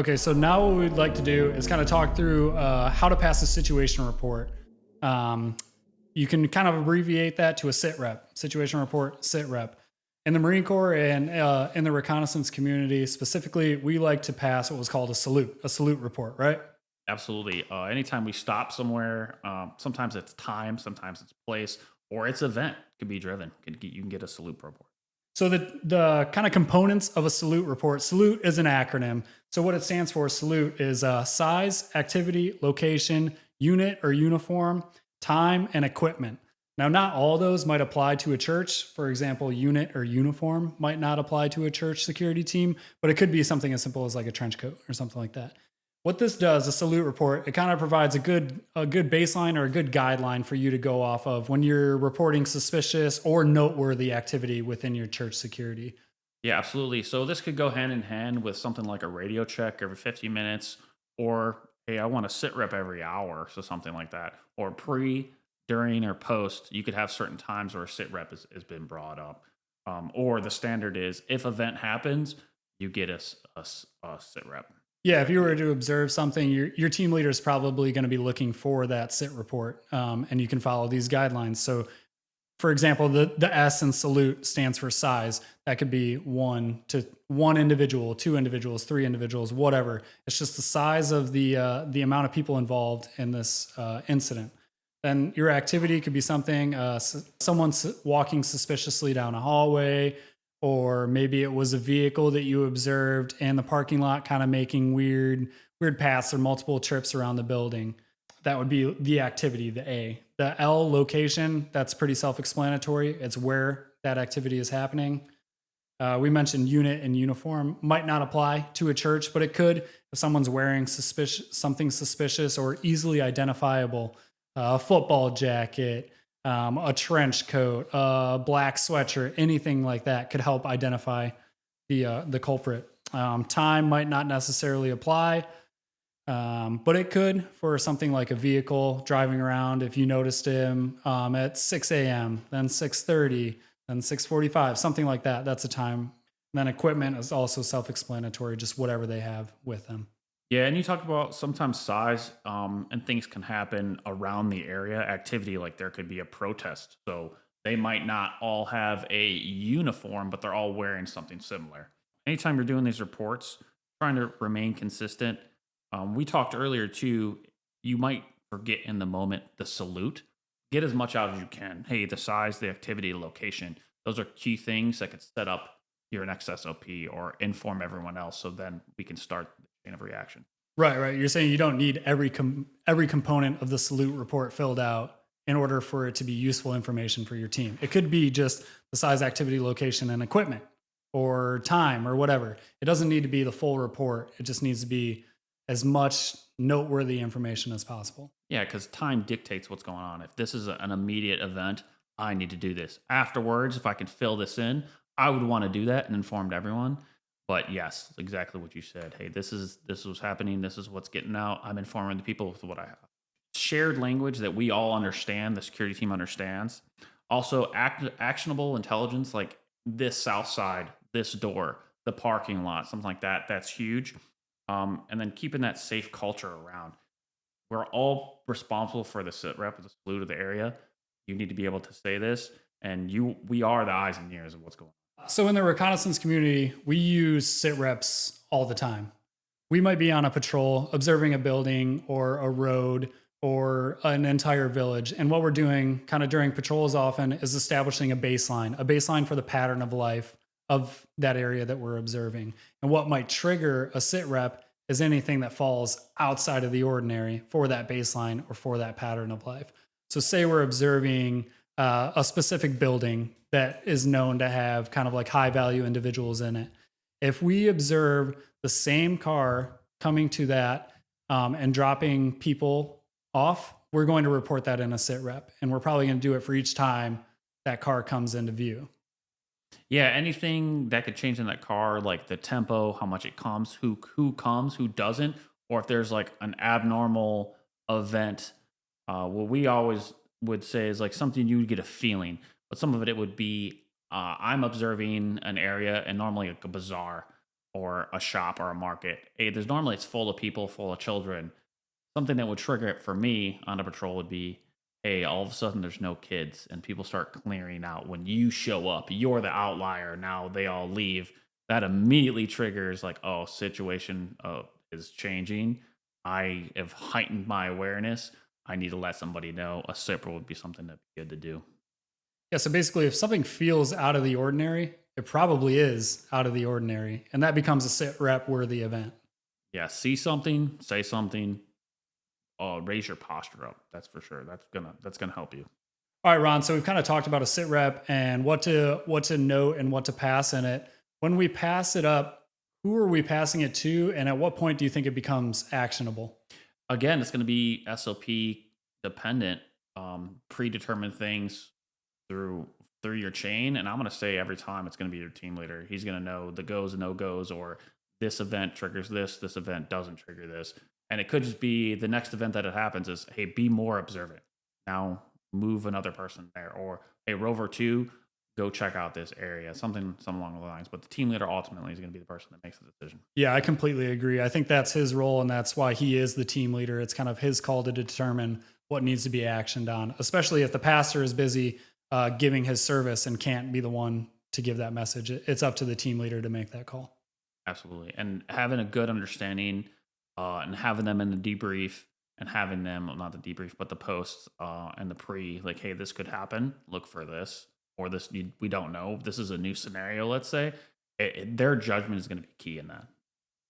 Okay, so now what we'd like to do is kind of talk through how to pass a situation report. Um, you can kind of abbreviate that to a SITREP, situation report, SITREP. In the Marine Corps and in the reconnaissance community specifically, we like to pass what was called a salute report, right? Absolutely. Anytime we stop somewhere, sometimes it's time, sometimes it's place, or it's event can be driven. You can get a salute report. So the kind of components of a salute report. Salute is an acronym. So what it stands for, salute, is size, activity, location, unit or uniform, time, and equipment. Now, not all those might apply to a church. For example, unit or uniform might not apply to a church security team, but it could be something as simple as like a trench coat or something like that. What this does, a salute report, it kind of provides a good baseline or a good guideline for you to go off of when you're reporting suspicious or noteworthy activity within your church security. Yeah, absolutely. So this could go hand in hand with something like a radio check every 50 minutes, or hey, I want a sit rep every hour, so something like that. Or pre, during, or post, you could have certain times where a sit rep has been brought up. Or the standard is if event happens, you get a sit rep. Yeah, if you were to observe something, your team leader is probably going to be looking for that sit report, and you can follow these guidelines. So, for example, the S in salute stands for size. That could be one individual, two individuals, three individuals, whatever. It's just the size of the amount of people involved in this incident. Then your activity could be something someone walking suspiciously down a hallway, or maybe it was a vehicle that you observed in the parking lot, kind of making weird paths or multiple trips around the building. That would be the activity, the A. The L, location, that's pretty self-explanatory. It's where that activity is happening. We mentioned unit and uniform might not apply to a church, but it could if someone's wearing something suspicious or easily identifiable, a football jacket, a trench coat, a black sweatshirt, anything like that could help identify the culprit. Time might not necessarily apply, but it could for something like a vehicle driving around. If you noticed him at 6 a.m., then 6:30, then 6:45, something like that. That's a time. And then equipment is also self-explanatory, just whatever they have with them. Yeah, and you talk about sometimes size, and things can happen around the area. Activity, like there could be a protest, so they might not all have a uniform, but they're all wearing something similar. Anytime you're doing these reports, trying to remain consistent. We talked earlier too. You might forget in the moment the salute. Get as much out as you can. Hey, the size, the activity, the location. Those are key things that could set up your next SOP or inform everyone else. So then we can start the chain of reaction. Right, right. You're saying you don't need every component of the salute report filled out in order for it to be useful information for your team. It could be just the size, activity, location, and equipment, or time, or whatever. It doesn't need to be the full report. It just needs to be as much noteworthy information as possible. Yeah, because time dictates what's going on. If this is an immediate event, I need to do this. Afterwards, if I can fill this in, I would want to do that and inform everyone. But yes, exactly what you said. Hey, this was happening. This is what's getting out. I'm informing the people with what I have. Shared language that we all understand, the security team understands. Also, actionable intelligence like this south side, this door, the parking lot, something like that. That's huge. And then keeping that safe culture around. We're all responsible for the sit rep, the salute of the area. You need to be able to say this, and we are the eyes and ears of what's going on. So in the reconnaissance community, we use sit reps all the time. We might be on a patrol observing a building or a road or an entire village. And what we're doing kind of during patrols often is establishing a baseline for the pattern of life of that area that we're observing. And what might trigger a sit rep is anything that falls outside of the ordinary for that baseline or for that pattern of life. So say we're observing a specific building that is known to have kind of like high value individuals in it. If we observe the same car coming to that and dropping people off, we're going to report that in a sit rep. And we're probably going to do it for each time that car comes into view. Yeah, anything that could change in that car, like the tempo, how much it comes, who comes, who doesn't, or if there's like an abnormal event. What we always would say is like something you would get a feeling, but some of it would be I'm observing an area and normally like a bazaar. or a shop or a market, hey, there's normally it's full of people, full of children. Something that would trigger it for me on a patrol would be, hey, all of a sudden there's no kids and people start clearing out. When you show up, you're the outlier. Now they all leave. That immediately triggers like, oh, situation is changing. I have heightened my awareness. I need to let somebody know. A SIPR would be something that'd be good to do. Yeah, so basically, if something feels out of the ordinary, it probably is out of the ordinary, and that becomes a sit rep worthy event. Yeah, see something, say something, raise your posture up. That's for sure. That's gonna help you. All right, Ron. So we've kind of talked about a sit rep and what to note and what to pass in it. When we pass it up, who are we passing it to, and at what point do you think it becomes actionable? Again, it's going to be SOP dependent, predetermined things through your chain. And I'm going to say every time it's going to be your team leader. He's going to know the goes and no goes, or this event triggers this event doesn't trigger this. And it could just be the next event that it happens is, hey, be more observant. Now move another person there, or hey, Rover 2, go check out this area, something along the lines. But the team leader ultimately is going to be the person that makes the decision. Yeah, I completely agree. I think that's his role, and that's why he is the team leader. It's kind of his call to determine what needs to be actioned on, especially if the pastor is busy giving his service and can't be the one to give that message. It's up to the team leader to make that call. Absolutely. And having a good understanding and having them in the debrief and having them, well, not the debrief, but the post and the pre, like, hey, this could happen. Look for this. Or this, we don't know. This is a new scenario, let's say. Their judgment is going to be key in that.